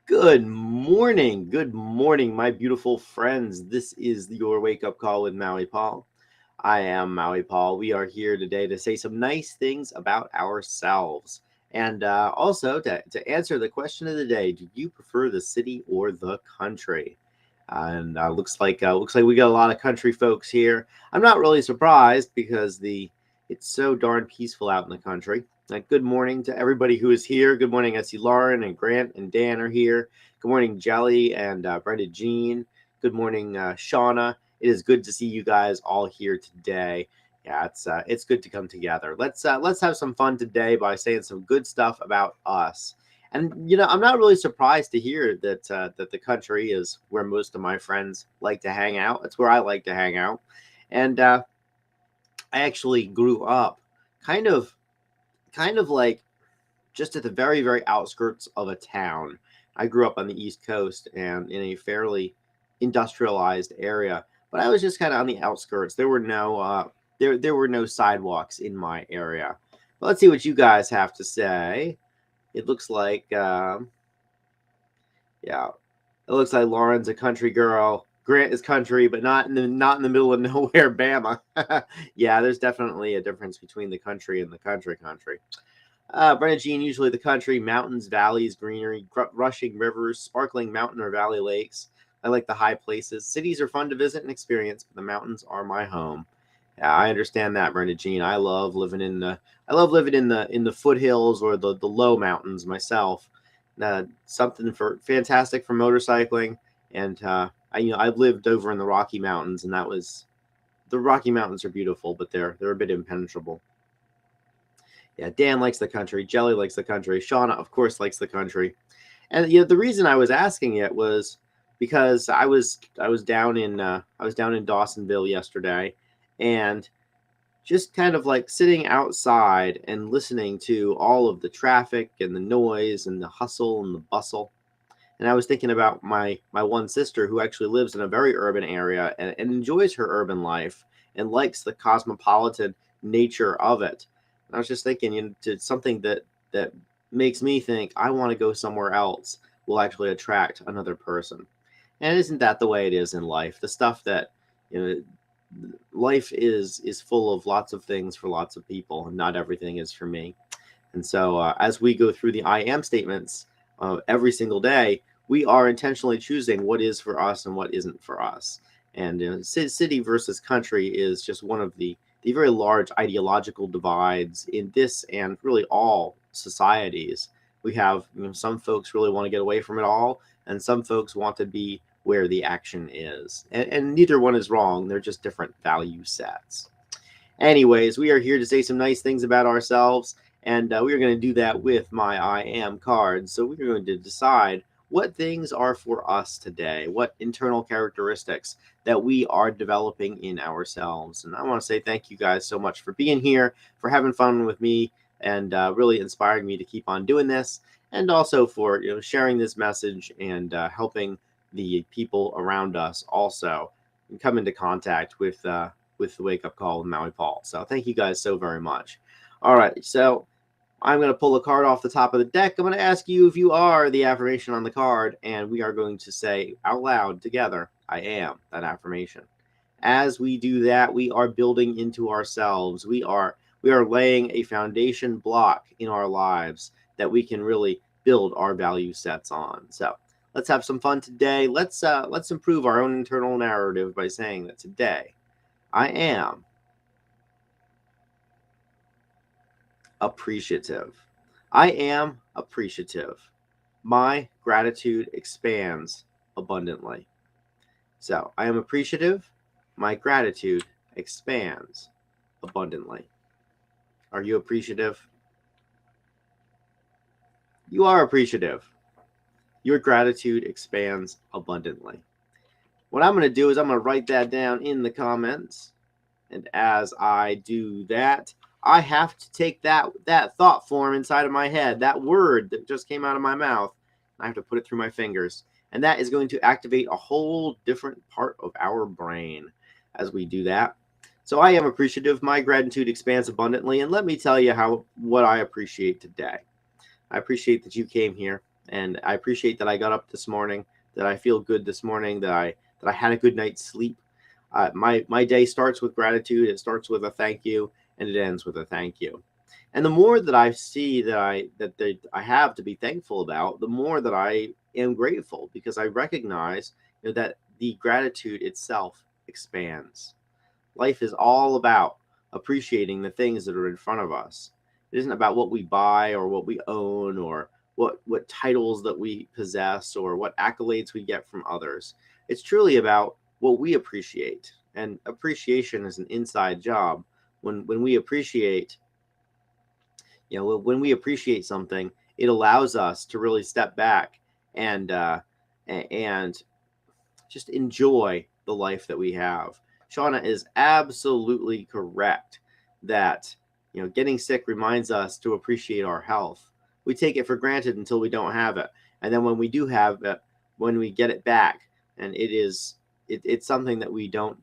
Good morning, my beautiful friends. This is your wake up call with Maui Paul. I am Maui Paul. We are here today to say some nice things about ourselves. And also to answer the question of the day, do you prefer the city or the country? And looks like we got a lot of country folks here. I'm not really surprised because the it's so darn peaceful out in the country. Good morning to everybody who is here. Good morning. I see Lauren and Grant and Dan are here. Good morning, Jelly and Brenda Jean. Good morning, Shauna. It is good to see you guys all here today. Yeah, it's good to come together. Let's have some fun today by saying some good stuff about us. And I'm not really surprised to hear that the country is where most of my friends like to hang out. It's where I like to hang out, and I actually grew up kind of kind of like just at the very very outskirts of a town. I grew up on the East Coast and in a fairly industrialized area, but I was just kind of on the outskirts. There were no sidewalks in my area. But let's see what you guys have to say. It looks like yeah, it looks like Lauren's a country girl. Grant is country, but not in the middle of nowhere, Bama. Yeah, there's definitely a difference between the country and the country. Brenda Jean, usually the country, mountains, valleys, greenery, rushing rivers, sparkling mountain or valley lakes. I like the high places. Cities are fun to visit and experience, but the mountains are my home. Yeah, I understand that, Brenda Jean. I love living in the foothills or the low mountains myself. Something for fantastic for motorcycling, and I've lived over in the Rocky Mountains, and the Rocky Mountains are beautiful, but they're a bit impenetrable. Yeah, Dan likes the country. Jelly likes the country. Shauna, of course, likes the country. And the reason I was asking it was because I was down in Dawsonville yesterday, and just kind of like sitting outside and listening to all of the traffic and the noise and the hustle and the bustle. And I was thinking about my one sister who actually lives in a very urban area and enjoys her urban life and likes the cosmopolitan nature of it. And I was just thinking, to something that makes me think I want to go somewhere else will actually attract another person. And isn't that the way it is in life? The stuff that you know life is full of lots of things for lots of people, and not everything is for me. And so, as we go through the I am statements every single day, we are intentionally choosing what is for us and what isn't for us. And city versus country is just one of the very large ideological divides in this and really all societies. We have some folks really want to get away from it all, and some folks want to be where the action is. And neither one is wrong, they're just different value sets. Anyways, we are here to say some nice things about ourselves, and we are going to do that with my I am card. So we're going to decide what things are for us today, what internal characteristics that we are developing in ourselves. And I want to say thank you guys so much for being here, for having fun with me, and really inspiring me to keep on doing this, and also for sharing this message and helping the people around us also come into contact with the wake up call with Maui Paul. So thank you guys so very much. All right, so I'm going to pull a card off the top of the deck. I'm going to ask you if you are the affirmation on the card, and we are going to say out loud together, I am that affirmation. As we do that, we are building into ourselves. We are laying a foundation block in our lives that we can really build our value sets on. So let's have some fun today. Let's improve our own internal narrative by saying that today I am appreciative. I am appreciative. My gratitude expands abundantly. So I am appreciative. My gratitude expands abundantly. Are you appreciative? You are appreciative. Your gratitude expands abundantly. What I'm going to do is I'm going to write that down in the comments. And as I do that, I have to take that thought form inside of my head, that word that just came out of my mouth. I have to put it through my fingers. And that is going to activate a whole different part of our brain as we do that. So I am appreciative. My gratitude expands abundantly. And let me tell you what I appreciate today. I appreciate that you came here. And I appreciate that I got up this morning, that I feel good this morning, that I had a good night's sleep. My day starts with gratitude. It starts with a thank you, and it ends with a thank you. And the more that I see that I have to be thankful about, the more that I am grateful, because I recognize, that the gratitude itself expands. Life is all about appreciating the things that are in front of us. It isn't about what we buy or what we own, or what titles that we possess, or what accolades we get from others. It's truly about what we appreciate. And appreciation is an inside job. When we appreciate, when we appreciate something, it allows us to really step back and and just enjoy the life that we have. Shauna is absolutely correct that, getting sick reminds us to appreciate our health. We take it for granted until we don't have it, and then when we do have it, when we get it back, and it's something that we don't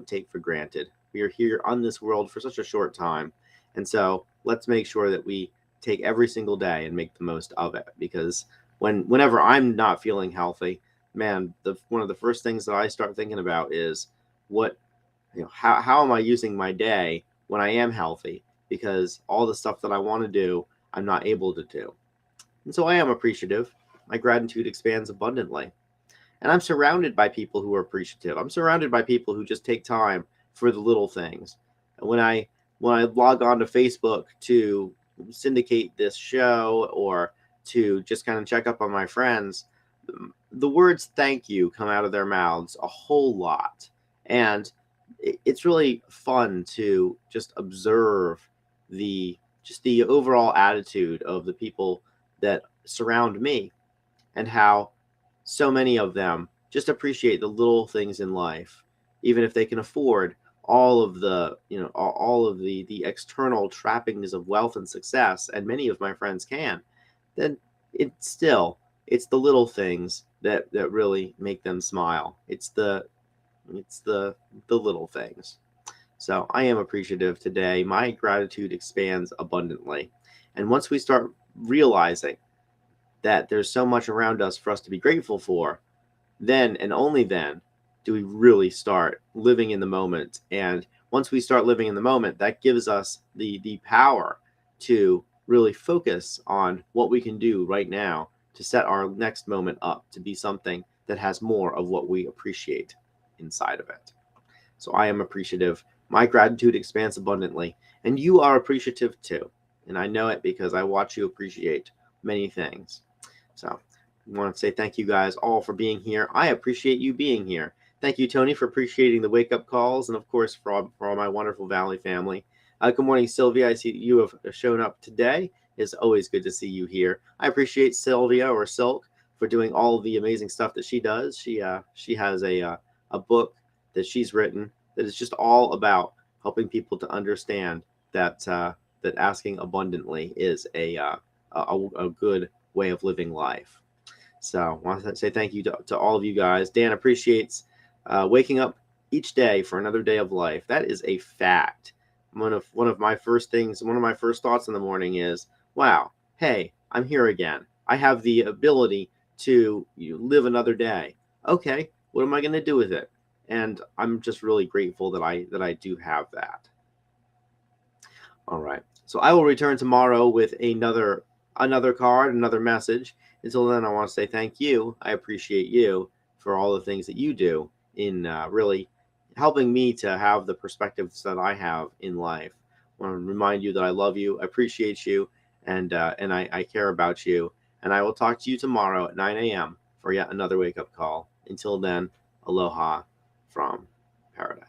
take for granted. We are here on this world for such a short time, and so let's make sure that we take every single day and make the most of it. Because whenever I'm not feeling healthy, man, one of the first things that I start thinking about is what, how am I using my day when I am healthy? Because all the stuff that I want to do, I'm not able to do. And so I am appreciative. My gratitude expands abundantly. And I'm surrounded by people who are appreciative. I'm surrounded by people who just take time for the little things. And when I log on to Facebook to syndicate this show, or to just kind of check up on my friends, the words thank you come out of their mouths a whole lot. And it's really fun to just observe the overall attitude of the people that surround me, and how so many of them just appreciate the little things in life, even if they can afford all of the all of the external trappings of wealth and success, and many of my friends can. Then it's the little things that really make them smile. It's the little things. So I am appreciative today. My gratitude expands abundantly. And once we start realizing that there's so much around us for us to be grateful for, then and only then do we really start living in the moment. And once we start living in the moment, that gives us the power to really focus on what we can do right now to set our next moment up to be something that has more of what we appreciate inside of it. So I am appreciative. My gratitude expands abundantly, and you are appreciative too. And I know it because I watch you appreciate many things. So I want to say thank you guys all for being here. I appreciate you being here. Thank you, Tony, for appreciating the wake-up calls, and of course for all my wonderful Valley family. Good morning, Sylvia. I see you have shown up today. It's always good to see you here. I appreciate Sylvia, or Silk, for doing all of the amazing stuff that she does. She has a book that she's written that is just all about helping people to understand that that asking abundantly is a good way of living life. So I want to say thank you to all of you guys. Dan appreciates waking up each day for another day of life. That is a fact. One of my first thoughts in the morning is, wow, hey, I'm here again. I have the ability to live another day. Okay, what am I going to do with it? And I'm just really grateful that I do have that. All right. So I will return tomorrow with another card, another message. Until then, I want to say thank you. I appreciate you for all the things that you do in really helping me to have the perspectives that I have in life. I want to remind you that I love you, I appreciate you, and I care about you. And I will talk to you tomorrow at 9 a.m. for yet another wake-up call. Until then, aloha from paradise.